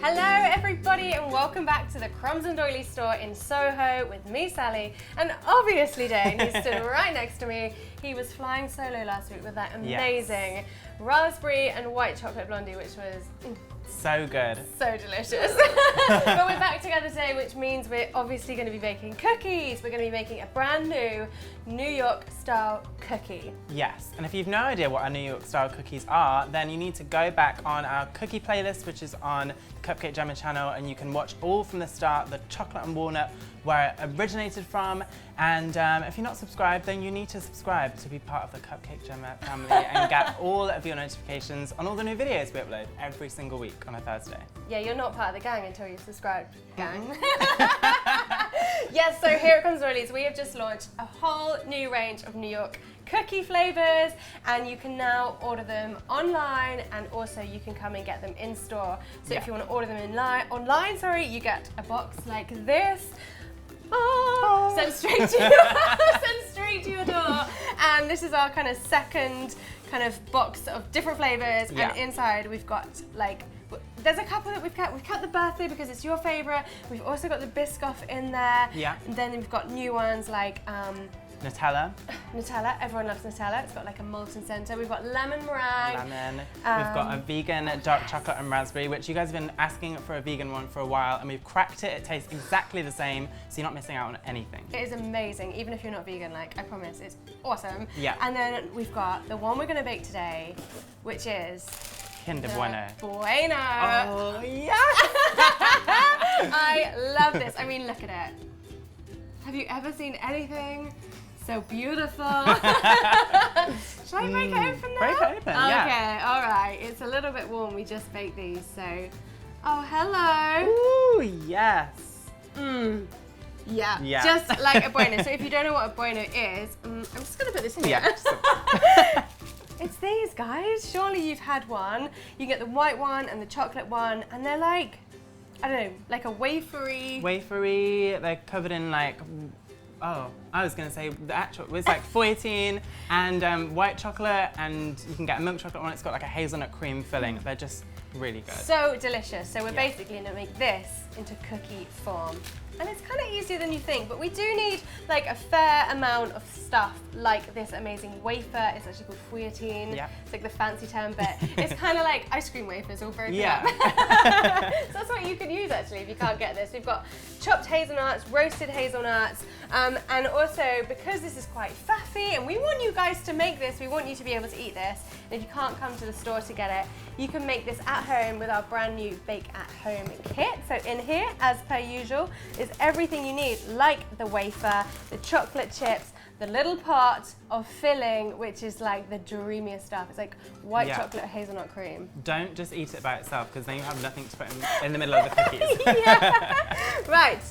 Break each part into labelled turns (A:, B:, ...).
A: Hello everybody and welcome back to the Crumbs and Doilies store in Soho with me, Sally, and obviously Dane, who stood right next to me. He was flying solo last week with that amazing raspberry and white chocolate blondie, which was
B: so good.
A: So delicious. But we're back together today, which means we're obviously going to be baking cookies. We're going to be making a brand new New York style cookie.
B: Yes, and if you've no idea what our New York style cookies are, then you need to go back on our cookie playlist, which is on the Cupcake Jemma channel, and you can watch all from the start, the chocolate and walnut, where it originated from. And if you're not subscribed, then you need to subscribe to be part of the Cupcake Jemma family and get all of your notifications on all the new videos we upload every single week on a Thursday.
A: Yeah, you're not part of the gang until you've subscribed, gang. Yes, so here at Crumbs and Doilies, we have just launched a whole new range of New York cookie flavors, and you can now order them online, and also you can come and get them in store. So if you want to order them online, you get a box like this. Sent straight to your door. And this is our kind of second kind of box of different flavors, and inside we've got like, there's a couple that we've kept. We've kept the birthday because it's your favorite. We've also got the Biscoff in there. Yeah. And then we've got new ones like
B: Nutella.
A: Nutella, everyone loves Nutella. It's got like a molten center. We've got lemon meringue.
B: Lemon. We've got a vegan dark chocolate and raspberry, which you guys have been asking for a vegan one for a while, and we've cracked it. It tastes exactly the same, so you're not missing out on anything.
A: It is amazing, even if you're not vegan, like I promise, it's awesome.
B: Yeah.
A: And then we've got the one we're gonna bake today, which is
B: Kinder Bueno.
A: Bueno.
B: Oh, yes!
A: I love this. I mean, look at it. Have you ever seen anything so beautiful? Should I break it open now?
B: Break it open, yeah.
A: Okay, all right. It's a little bit warm. We just baked these, so. Oh, hello.
B: Ooh, yes.
A: Yeah, just like a Bueno. So if you don't know what a Bueno is, I'm just gonna put this in here. It's these guys. Surely you've had one. You get the white one and the chocolate one, and they're like, I don't know, like a wafery.
B: Wafery, they're covered in like, I was gonna say the actual, it's like feuilletine and white chocolate, and you can get a milk chocolate one. It's got like a hazelnut cream filling. They're just really good.
A: So delicious. So we're basically gonna make this into cookie form. And it's kind of easier than you think, but we do need like a fair amount of stuff like this amazing wafer. It's actually called feuilletine. Yeah. It's like the fancy term, but it's kind of like ice cream wafers all broken up. So that's what you can use actually if you can't get this. We've got chopped hazelnuts, roasted hazelnuts, and also because this is quite faffy and we want you guys to make this, we want you to be able to eat this. And if you can't come to the store to get it, you can make this at home with our brand new Bake at Home kit. So in here, as per usual, is everything you need, like the wafer, the chocolate chips, the little pot of filling, which is like the dreamiest stuff. It's like white chocolate hazelnut cream. Don't
B: just eat it by itself, because then you have nothing to put in the middle of the cookies.
A: Right,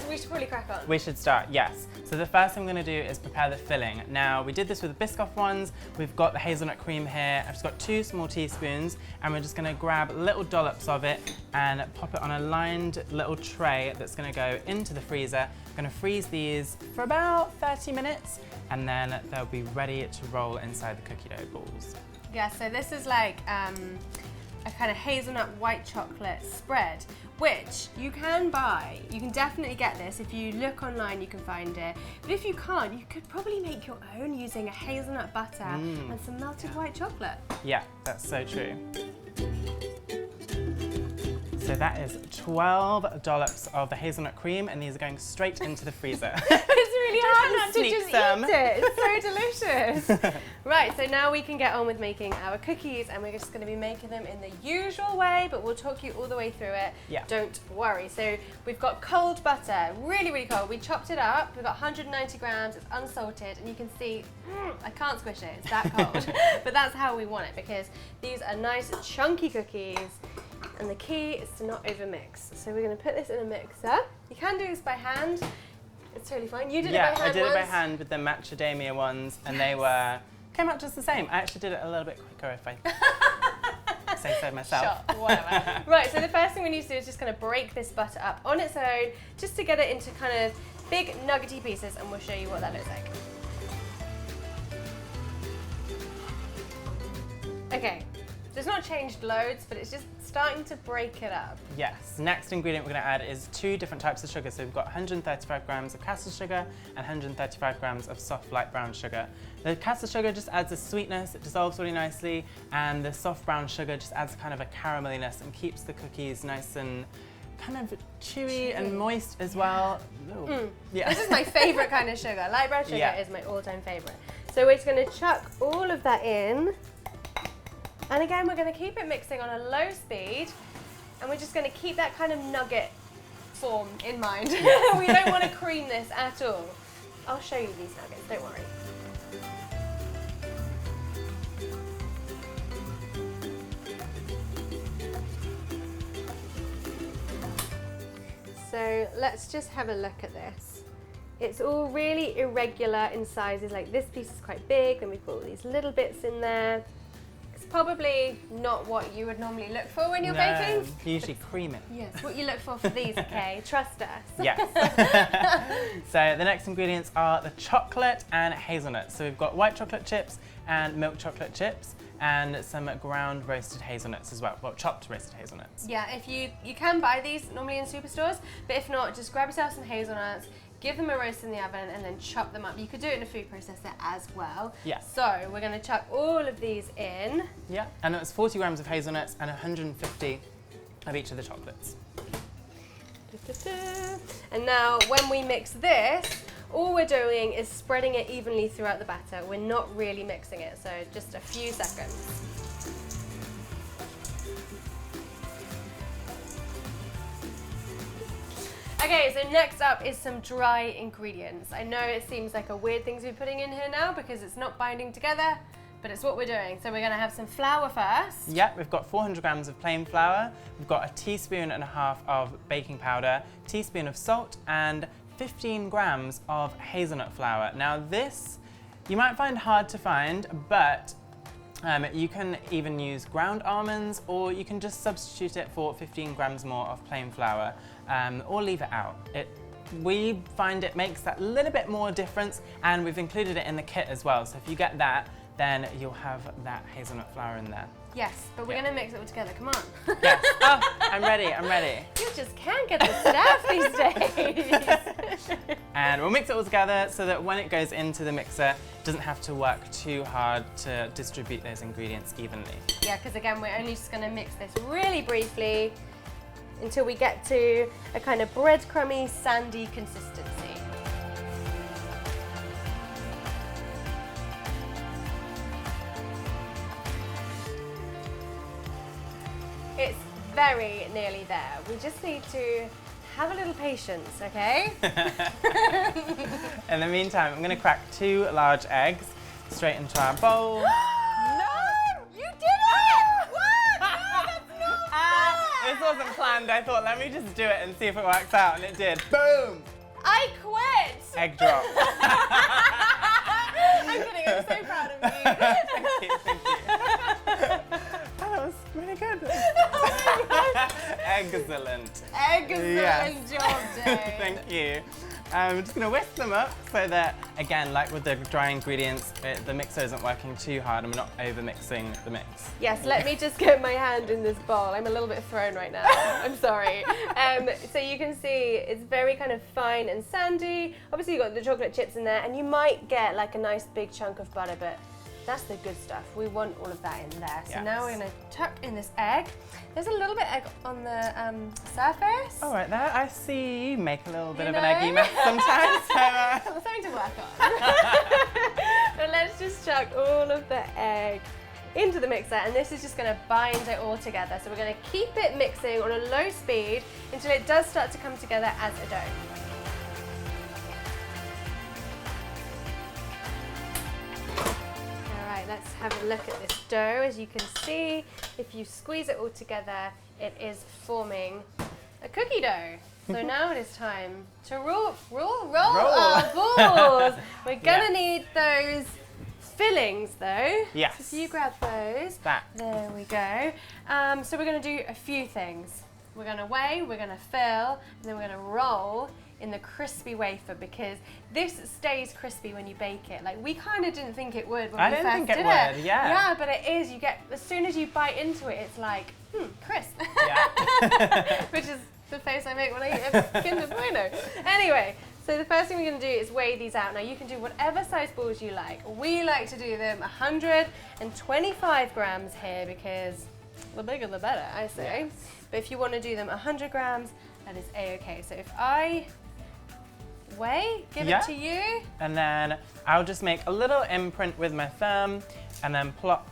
A: we should probably crack on.
B: We should start, yes. So the first thing I'm gonna do is prepare the filling. Now, we did this with the Biscoff ones. We've got the hazelnut cream here. I've just got 2 small teaspoons, and we're just gonna grab little dollops of it and pop it on a lined little tray that's gonna go into the freezer. I'm gonna freeze these for about 30 minutes, and then they'll be ready to roll inside the cookie dough balls.
A: Yeah, so this is like a kind of hazelnut white chocolate spread, which you can buy. You can definitely get this. If you look online, you can find it. But if you can't, you could probably make your own using a hazelnut butter and some melted white chocolate.
B: Yeah, that's so true. So that is 12 dollops of the hazelnut cream, and these are going straight into the freezer.
A: It's really hard not to just
B: some.
A: eat it. It's so delicious. Right, so now we can get on with making our cookies, and we're just going to be making them in the usual way, but we'll talk you all the way through it. Yeah. Don't worry. So we've got cold butter, really, really cold. We chopped it up. We've got 190 grams. It's unsalted, and you can see, I can't squish it. It's that cold. But that's how we want it, because these are nice, chunky cookies. And the key is to not overmix. So we're going to put this in a mixer. You can do this by hand. It's totally fine. You did it by hand.
B: Yeah, I did it by hand with the macadamia ones, and they came out just the same. I actually did it a little bit quicker, if I say so myself.
A: Sure, whatever. Right, so the first thing we need to do is just kind of break this butter up on its own, just to get it into kind of big nuggety pieces, and we'll show you what that looks like. Okay, it's not changed loads, but it's just starting to break it up.
B: Yes, next ingredient we're going to add is 2 different types of sugar. So we've got 135 grams of castle sugar and 135 grams of soft light brown sugar. The castle sugar just adds a sweetness, it dissolves really nicely, and the soft brown sugar just adds kind of a carameliness and keeps the cookies nice and kind of chewy and moist as well. Yeah.
A: This is my favourite kind of sugar. Light brown sugar is my all-time favourite. So we're just going to chuck all of that in. And again, we're going to keep it mixing on a low speed, and we're just going to keep that kind of nugget form in mind. We don't want to cream this at all. I'll show you these nuggets, don't worry. So let's just have a look at this. It's all really irregular in sizes, like this piece is quite big, then we've got all these little bits in there. It's probably not what you would normally look for when you're baking.
B: You usually cream it.
A: Yes, what you look for these, okay? Trust us.
B: Yes. So the next ingredients are the chocolate and hazelnuts. So we've got white chocolate chips and milk chocolate chips and some ground roasted hazelnuts as well. Well, chopped roasted hazelnuts.
A: Yeah, if you can buy these normally in superstores, but if not, just grab yourself some hazelnuts, give them a roast in the oven, and then chop them up. You could do it in a food processor as well.
B: Yeah.
A: So we're going to chuck all of these in.
B: Yeah, and it was 40 grams of hazelnuts and 150 of each of the chocolates.
A: And now when we mix this, all we're doing is spreading it evenly throughout the batter. We're not really mixing it, so just a few seconds. Okay, so next up is some dry ingredients. I know it seems like a weird thing to be putting in here now because it's not binding together, but it's what we're doing. So we're going to have some flour first.
B: Yeah, we've got 400 grams of plain flour, we've got a teaspoon and a half of baking powder, teaspoon of salt, and 15 grams of hazelnut flour. Now this, you might find hard to find, but you can even use ground almonds, or you can just substitute it for 15 grams more of plain flour, or leave it out. We find it makes that little bit more difference, and we've included it in the kit as well. So if you get that, then you'll have that hazelnut flour in there.
A: Yes, but we're going to mix it all together. Come on.
B: Yes. Oh, I'm ready. I'm ready.
A: You just can't get the staff these days.
B: And we'll mix it all together so that when it goes into the mixer, it doesn't have to work too hard to distribute those ingredients evenly.
A: Yeah, because again, we're only just going to mix this really briefly until we get to a kind of breadcrumby, sandy consistency. It's very nearly there. We just need to have a little patience, okay?
B: In the meantime, I'm going to crack 2 large eggs straight into our bowl.
A: No! You did it! What? No, that's not fair!
B: This wasn't planned. I thought, let me just do it and see if it works out, and it did. Boom!
A: I quit!
B: Egg drop.
A: I'm kidding, I'm so proud of you.
B: Thank you, thank you. That was really good.
A: Oh my gosh.
B: Excellent.
A: Excellent job, Dave.
B: Thank you. I'm just going to whisk them up so that, again, like with the dry ingredients, the mixer isn't working too hard and we're not over mixing the mix.
A: Yes, let me just get my hand in this bowl. I'm a little bit thrown right now. I'm sorry. So you can see it's very kind of fine and sandy. Obviously you've got the chocolate chips in there, and you might get like a nice big chunk of butter, but that's the good stuff. We want all of that in there. So now we're going to tuck in this egg. There's a little bit of egg on the surface.
B: Oh, right there. I see you make a little bit of an eggy mess sometimes. So,
A: something to work on. But let's just chuck all of the egg into the mixer, and this is just going to bind it all together. So we're going to keep it mixing on a low speed until it does start to come together as a dough. Let's have a look at this dough. As you can see, if you squeeze it all together, it is forming a cookie dough. So now it is time to roll our balls. We're gonna need those fillings though.
B: Yes.
A: So if you grab those. There we go. So we're gonna do a few things. We're gonna weigh, we're gonna fill, and then we're gonna roll in the crispy wafer because this stays crispy when you bake it. Like we kind of didn't think it would when we first did it.
B: Yeah.
A: Yeah, but it is. You get, as soon as you bite into it, it's like, crisp.
B: Yeah.
A: Which is the face I make when I eat a Kinder Bueno. Anyway, so the first thing we're going to do is weigh these out. Now you can do whatever size balls you like. We like to do them 125 grams here because the bigger the better, I say.
B: Yes.
A: But if you want to do them 100 grams, that is a-okay. So if I give it to you.
B: And then I'll just make a little imprint with my thumb and then plop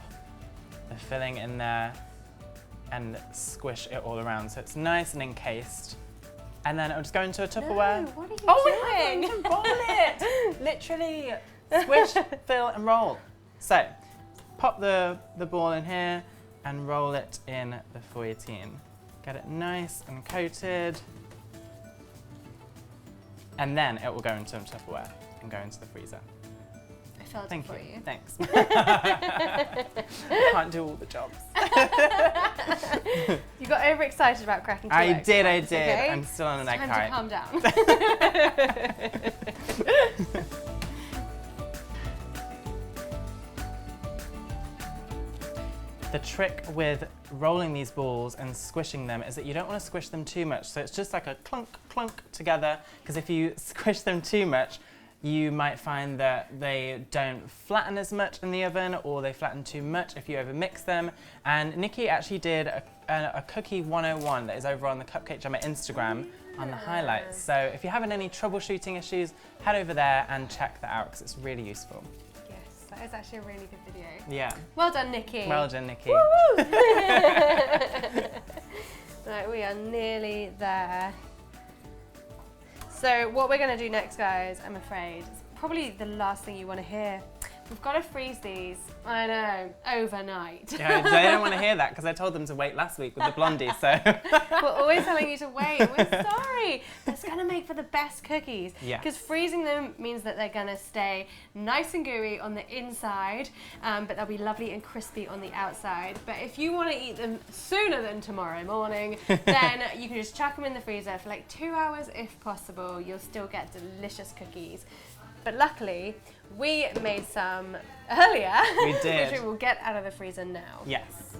B: the filling in there and squish it all around so it's nice and encased. And then I'll just go into a Tupperware.
A: No, what are you doing?
B: We have to roll it! Literally squish, fill and roll. So pop the ball in here and roll it in the feuilletine. Get it nice and coated. And then it will go into a Tupperware and go into the freezer.
A: I filled it for you.
B: Thanks. Can't do all the jobs.
A: You got overexcited about cracking two
B: I
A: eggs.
B: did.
A: Okay?
B: I'm still on an egg
A: Time
B: high.
A: to calm down.
B: The trick with rolling these balls and squishing them is that you don't want to squish them too much. So it's just like a clunk, clunk together, because if you squish them too much, you might find that they don't flatten as much in the oven, or they flatten too much if you overmix them. And Nikki actually did a cookie 101 that is over on the Cupcake Jemma Instagram on the highlights. So if you're having any troubleshooting issues, head over there and check that out because it's really useful.
A: Yes, that is actually a really good video.
B: Yeah.
A: Well done, Nikki.
B: Well done, Nikki.
A: Woo! Right, we are nearly there. So what we're going to do next, guys, I'm afraid, is probably the last thing you want to hear. We've got to freeze these, I know, overnight.
B: Yeah, they don't want to hear that because I told them to wait last week with the blondie, so.
A: We're always telling you to wait. We're sorry. That's going to make for the best cookies.
B: Yes.
A: Because freezing them means that they're going to stay nice and gooey on the inside, but they'll be lovely and crispy on the outside. But if you want to eat them sooner than tomorrow morning, then you can just chuck them in the freezer for like 2 hours if possible. You'll still get delicious cookies. But luckily, we made some earlier,
B: We did.
A: which we will get out of the freezer now.
B: Yes.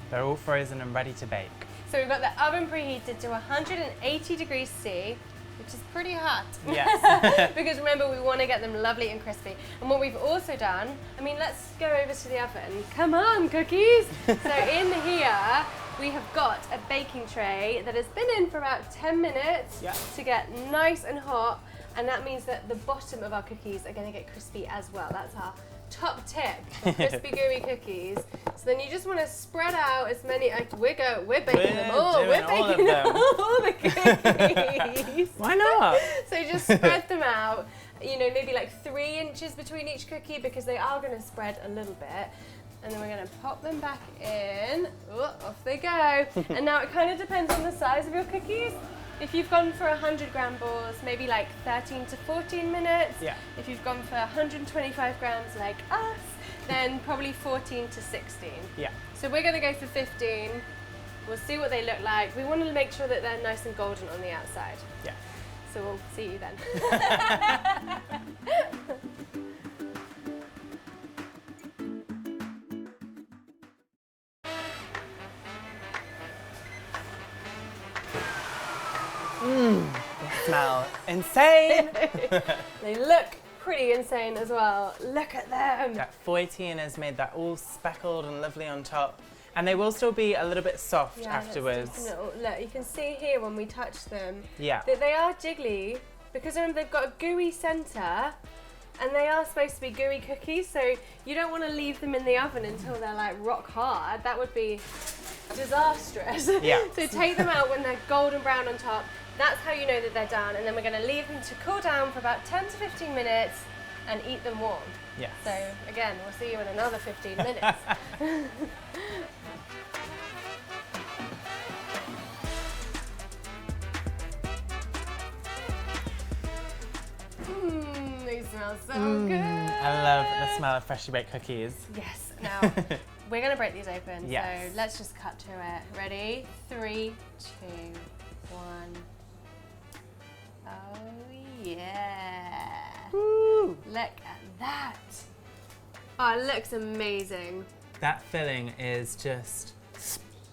B: They're all frozen and ready to bake.
A: So we've got the oven preheated to 180 degrees C, which is pretty hot.
B: Yes.
A: Because remember, we want to get them lovely and crispy. And what we've also done, I mean, let's go over to the oven. Come on, cookies. So in here, we have got a baking tray that has been in for about 10 minutes to get nice and hot. And that means that the bottom of our cookies are going to get crispy as well. That's our top tip for crispy gooey cookies. So then you just want to spread out as many. We're baking them all. We're baking all the cookies.
B: Why not?
A: So just spread them out. You know, maybe like 3 inches between each cookie because they are going to spread a little bit. And then we're going to pop them back in. Oh, off they go. And now it kind of depends on the size of your cookies. If you've gone for 100 gram balls, maybe like 13 to 14 minutes.
B: Yeah.
A: If you've gone for 125 grams like us, then probably 14 to 16.
B: Yeah.
A: So we're going to go for 15. We'll see what they look like. We want to make sure that they're nice and golden on the outside.
B: Yeah.
A: So we'll see you then.
B: They smell insane.
A: They look pretty insane as well. Look at them.
B: That feuilletine has made that all speckled and lovely on top. And they will still be a little bit soft afterwards.
A: Look, you can see here when we touch them
B: Yeah.
A: that they are jiggly because remember they've got a gooey centre and they are supposed to be gooey cookies, so you don't want to leave them in the oven until they're like rock hard. That would be disastrous.
B: Yeah.
A: So take them out when they're golden brown on top. That's how you know that they're done, and then we're going to leave them to cool down for about 10 to 15 minutes and eat them warm.
B: Yes.
A: So again, we'll see you in another 15 minutes. They smell so good.
B: I love the smell of freshly baked cookies.
A: Yes. Now, we're gonna break these open.
B: Yes.
A: So let's just cut to it. Ready? 3, 2, 1. Oh yeah.
B: Woo.
A: Look at that. Oh, it looks amazing.
B: That filling is just...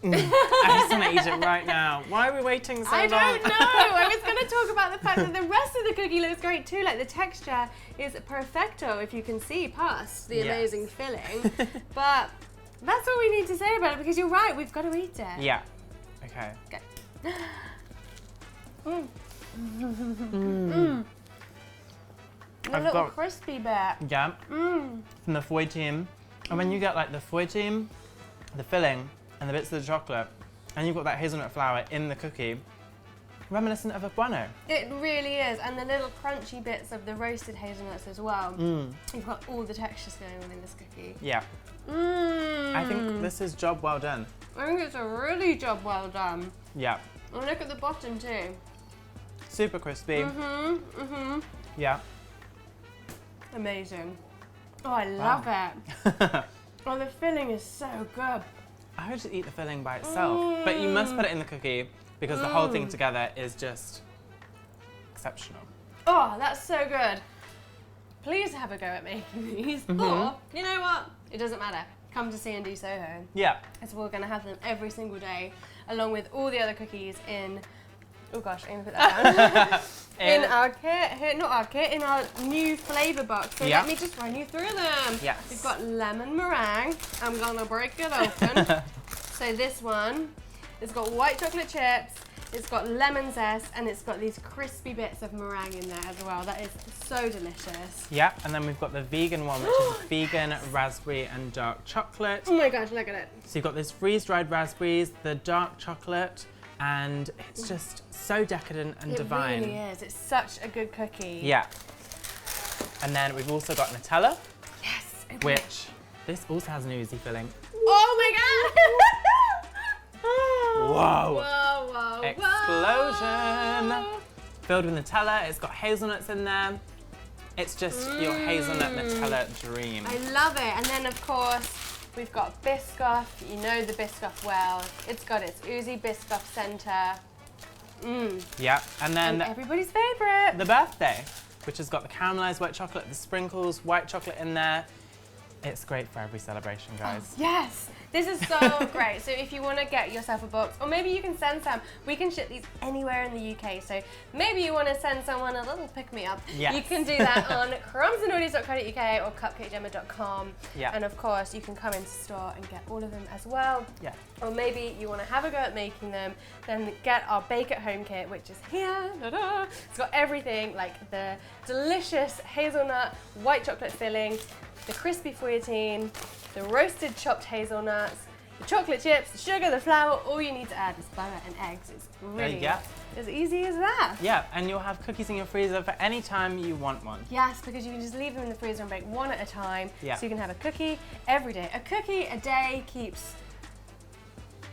B: I just want to eat it right now. Why are we waiting so long?
A: I don't know. I was going to talk about the fact that the rest of the cookie looks great too. Like the texture is perfecto if you can see past the amazing filling. But that's all we need to say about it because you're right. We've got to eat it.
B: Yeah. Okay.
A: Okay. The
B: I've
A: little
B: got-
A: crispy bit.
B: Yeah. From the feuilletine. And when you get like the feuilletine, the filling, and the bits of the chocolate, and you've got that hazelnut flour in the cookie, reminiscent of a Bueno.
A: It really is, and the little crunchy bits of the roasted hazelnuts as well. You've got all the textures going on in this cookie.
B: Yeah. I think this is job well done.
A: I think it's a really job well done.
B: Yeah.
A: And look at the bottom too.
B: Super crispy. Yeah.
A: Amazing. Oh, I love it. Oh, the filling is so good.
B: I would just eat the filling by itself, but you must put it in the cookie because the whole thing together is just exceptional.
A: Oh, that's so good. Please have a go at making these. Or, you know what? It doesn't matter. Come to C&D Soho.
B: Yeah.
A: As we're going to have them every single day, along with all the other cookies in... Oh gosh, I'm going to put that down. in our kit, not our kit, in our new flavour box. So let me just run you through them.
B: Yes.
A: We've got lemon meringue. I'm going to break it open. So this one, it's got white chocolate chips, it's got lemon zest, and it's got these crispy bits of meringue in there as well. That is so delicious.
B: Yeah, and then we've got the vegan one, which is vegan raspberry and dark chocolate.
A: Oh my gosh, look at it.
B: So you've got this freeze-dried raspberries, the dark chocolate, and it's just so decadent and divine.
A: It really is. It's such a good cookie.
B: Yeah. And then we've also got Nutella.
A: Yes.
B: Which, this also has an oozy filling.
A: Oh my god!
B: Whoa.
A: Whoa, whoa,
B: Explosion.
A: whoa.
B: Filled with Nutella, it's got hazelnuts in there. It's just your hazelnut Nutella dream.
A: I love it. And then of course, we've got Biscoff. You know the Biscoff well. It's got its oozy Biscoff center.
B: Yeah, and then
A: everybody's favorite.
B: the birthday, which has got the caramelized white chocolate, the sprinkles, white chocolate in there. It's great for every celebration, guys.
A: Yes, this is so great. So if you want to get yourself a box, or maybe you can send some, we can ship these anywhere in the UK. So maybe you want to send someone a little pick-me-up.
B: Yes.
A: You can do that on crumbsandaudience.co.uk or cupcakejemma.com.
B: Yeah.
A: And of course, you can come into store and get all of them as well.
B: Yeah.
A: Or maybe you want to have a go at making them, then get our Bake at Home kit, which is here. Ta-da! It's got everything, like the delicious hazelnut white chocolate filling, the crispy feuilletine, the roasted chopped hazelnuts, the chocolate chips, the sugar, the flour. All you need to add is butter and eggs. It's really as easy as that.
B: Yeah, and you'll have cookies in your freezer for any time you want one.
A: Yes, because you can just leave them in the freezer and bake one at a time.
B: Yeah.
A: So you can have a cookie every day. A cookie a day keeps,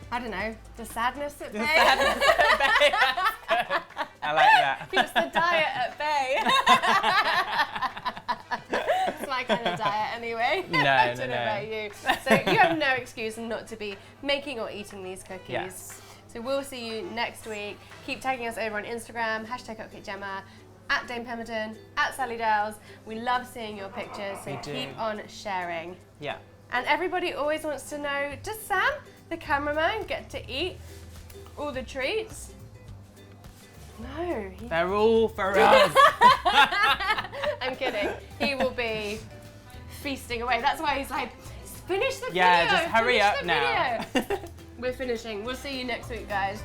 A: I don't know, the sadness at bay.
B: Sadness at bay. That's good. I like that.
A: Keeps the diet at bay. It's my kind of diet anyway.
B: No,
A: I
B: no,
A: don't know
B: no.
A: about you. So you have no excuse not to be making or eating these cookies.
B: Yes.
A: So we'll see you next week. Keep tagging us over on Instagram, #CupcakeJemma, @Dame Pemberton, @SallyDales. We love seeing your pictures, so
B: We do.
A: keep on sharing.
B: Yeah.
A: And everybody always wants to know, does Sam, the cameraman, get to eat all the treats? No.
B: They're all for us.
A: I'm kidding. He will be feasting away. That's why he's like, finish the video.
B: Yeah, just hurry
A: finish
B: up
A: the
B: now.
A: video." We're finishing. We'll see you next week, guys.